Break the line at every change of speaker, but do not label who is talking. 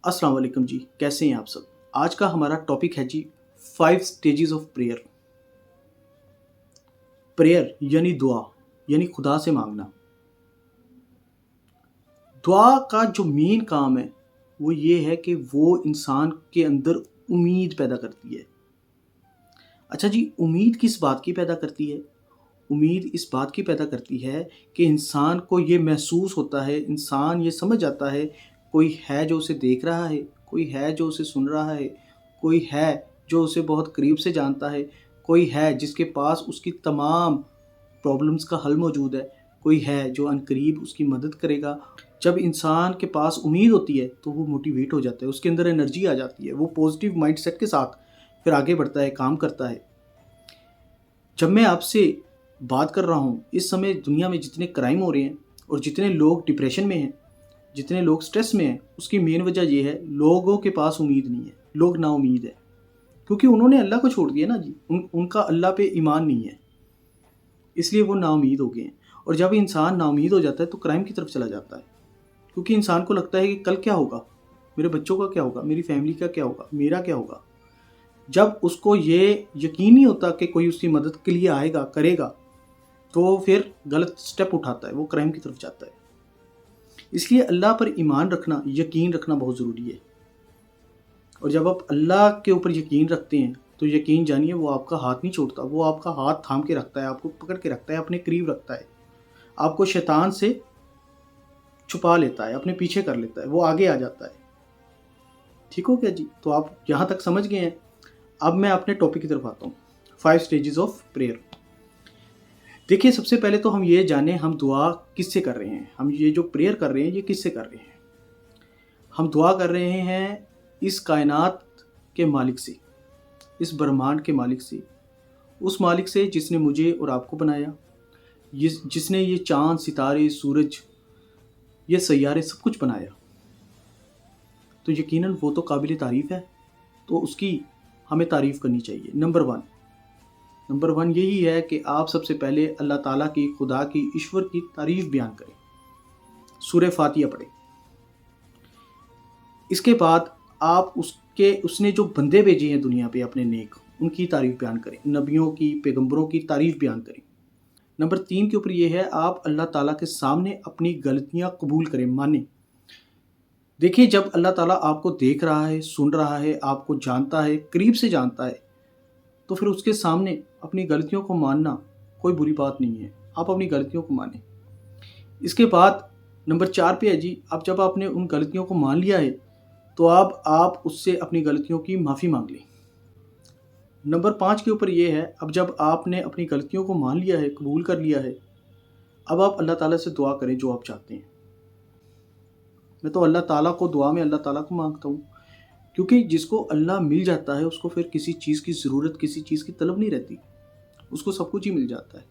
السلام علیکم جی، کیسے ہیں آپ سب؟ آج کا ہمارا ٹاپک ہے جی 5 سٹیجز آف پریئر۔ پریئر یعنی دعا، یعنی خدا سے مانگنا۔ دعا کا جو مین کام ہے وہ یہ ہے کہ وہ انسان کے اندر امید پیدا کرتی ہے۔ اچھا جی، امید کس بات کی پیدا کرتی ہے؟ امید اس بات کی پیدا کرتی ہے کہ انسان کو یہ محسوس ہوتا ہے، انسان یہ سمجھ جاتا ہے کوئی ہے جو اسے دیکھ رہا ہے، کوئی ہے جو اسے سن رہا ہے، کوئی ہے جو اسے بہت قریب سے جانتا ہے، کوئی ہے جس کے پاس اس کی تمام پرابلمز کا حل موجود ہے، کوئی ہے جو عن قریب اس کی مدد کرے گا۔ جب انسان کے پاس امید ہوتی ہے تو وہ موٹیویٹ ہو جاتا ہے، اس کے اندر انرجی آ جاتی ہے، وہ پازیٹیو مائنڈ سیٹ کے ساتھ پھر آگے بڑھتا ہے، کام کرتا ہے۔ جب میں آپ سے بات کر رہا ہوں، اس سمے دنیا میں جتنے کرائم ہو رہے ہیں اور جتنے لوگ ڈپریشن میں ہیں، جتنے لوگ سٹریس میں ہیں، اس کی مین وجہ یہ ہے لوگوں کے پاس امید نہیں ہے، لوگ نا امید ہے، کیونکہ انہوں نے اللہ کو چھوڑ دیا نا جی، ان کا اللہ پہ ایمان نہیں ہے، اس لیے وہ نا امید ہو گئے ہیں۔ اور جب انسان نا امید ہو جاتا ہے تو کرائم کی طرف چلا جاتا ہے، کیونکہ انسان کو لگتا ہے کہ کل کیا ہوگا، میرے بچوں کا کیا ہوگا، میری فیملی کا کیا ہوگا، میرا کیا ہوگا۔ جب اس کو یہ یقین نہیں ہوتا کہ کوئی اس کی مدد کے لیے آئے گا، کرے گا، تو پھر غلط سٹیپ اٹھاتا ہے، وہ کرائم کی طرف جاتا ہے۔ اس لیے اللہ پر ایمان رکھنا، یقین رکھنا بہت ضروری ہے۔ اور جب آپ اللہ کے اوپر یقین رکھتے ہیں تو یقین جانیے وہ آپ کا ہاتھ نہیں چھوڑتا، وہ آپ کا ہاتھ تھام کے رکھتا ہے، آپ کو پکڑ کے رکھتا ہے، اپنے قریب رکھتا ہے، آپ کو شیطان سے چھپا لیتا ہے، اپنے پیچھے کر لیتا ہے، وہ آگے آ جاتا ہے۔ ٹھیک ہو گیا جی؟ تو آپ یہاں تک سمجھ گئے ہیں۔ اب میں اپنے ٹاپک کی طرف آتا ہوں، 5 سٹیجز آف پریئر۔ دیکھیے، سب سے پہلے تو ہم یہ جانیں ہم دعا کس سے کر رہے ہیں، ہم یہ جو پریئر کر رہے ہیں یہ کس سے کر رہے ہیں۔ ہم دعا کر رہے ہیں اس کائنات کے مالک سے، اس برہمانڈ کے مالک سے، اس مالک سے جس نے مجھے اور آپ کو بنایا، جس نے یہ چاند، ستارے، سورج، یہ سیارے سب کچھ بنایا، تو یقیناً وہ تو قابل تعریف ہے، تو اس کی ہمیں تعریف کرنی چاہیے۔ نمبر ون یہی ہے کہ آپ سب سے پہلے اللہ تعالیٰ کی، خدا کی، ایشور کی تعریف بیان کریں، سورہ فاتحہ پڑھیں۔ اس کے بعد آپ اس نے جو بندے بھیجے ہیں دنیا پہ اپنے نیک، ان کی تعریف بیان کریں، نبیوں کی، پیغمبروں کی تعریف بیان کریں۔ نمبر 3 کے اوپر یہ ہے آپ اللہ تعالیٰ کے سامنے اپنی غلطیاں قبول کریں، مانیں۔ دیکھیے، جب اللہ تعالیٰ آپ کو دیکھ رہا ہے، سن رہا ہے، آپ کو جانتا ہے، قریب سے جانتا ہے، تو پھر اس کے سامنے اپنی غلطیوں کو ماننا کوئی بری بات نہیں ہے، آپ اپنی غلطیوں کو مانیں۔ اس کے بعد نمبر 4 پہ ہے جی، اب جب آپ نے ان غلطیوں کو مان لیا ہے تو آپ اس سے اپنی غلطیوں کی معافی مانگ لیں۔ نمبر 5 کے اوپر یہ ہے، اب جب آپ نے اپنی غلطیوں کو مان لیا ہے، قبول کر لیا ہے، اب آپ اللہ تعالیٰ سے دعا کریں جو آپ چاہتے ہیں۔ میں تو اللہ تعالیٰ کو دعا میں اللہ تعالیٰ کو مانگتا ہوں، کیونکہ جس کو اللہ مل جاتا ہے اس کو پھر کسی چیز کی ضرورت، کسی چیز کی طلب نہیں رہتی، اس کو سب کچھ ہی مل جاتا ہے۔